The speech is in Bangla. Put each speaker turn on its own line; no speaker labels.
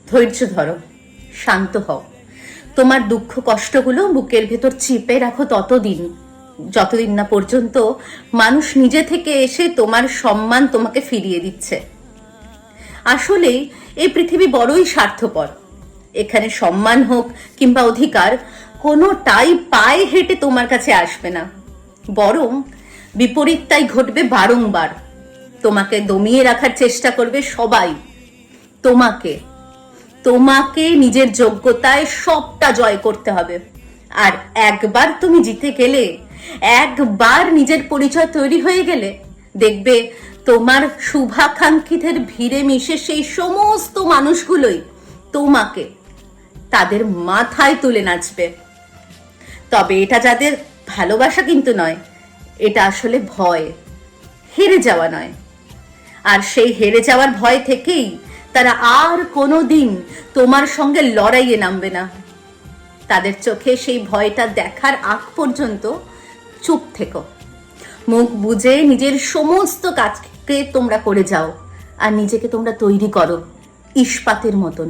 ধৈর্য ধরো, শান্ত হও। তোমার দুঃখ কষ্টগুলো বুকের ভেতর চিপে রাখো ততদিন, যতদিন না পর্যন্ত মানুষ নিজে থেকে এসে তোমার সম্মান তোমাকে ফিরিয়ে দিচ্ছে। আসলে এই পৃথিবী বড়ই স্বার্থপর। এখানে সম্মান হোক কিংবা অধিকার, কোনোটাই পায়ে হেঁটে তোমার কাছে আসবে না, বরং বিপরীতটাই ঘটবে বারংবার। তোমাকে দমিয়ে রাখার চেষ্টা করবে সবাই। তোমাকে তোমাকে নিজের যোগ্যতায় সবটা জয় করতে হবে। আর একবার তুমি জিতে গেলে, একবার নিজের পরিচয় তৈরি হয়ে গেলে, দেখবে তোমার শুভাকাঙ্ক্ষীদের ভিড়ে মিশে সেই সমস্ত মানুষগুলোই তোমাকে তাদের মাথায় তুলে নাচবে। তবে এটা যাদের ভালোবাসা কিন্তু নয়, এটা আসলে ভয়, হেরে যাওয়া নয়। আর সেই হেরে যাওয়ার ভয় থেকেই তারা আর কোনোদিন তোমার সঙ্গে লড়াইয়ে নামবে না। তাদের চোখে সেই ভয়টা দেখার আগ পর্যন্ত চুপ থেকো, মুখ বুজে নিজের সমস্ত কাজকে তোমরা করে যাও, আর নিজেকে তোমরা তৈরি করো ইস্পাতের মতন।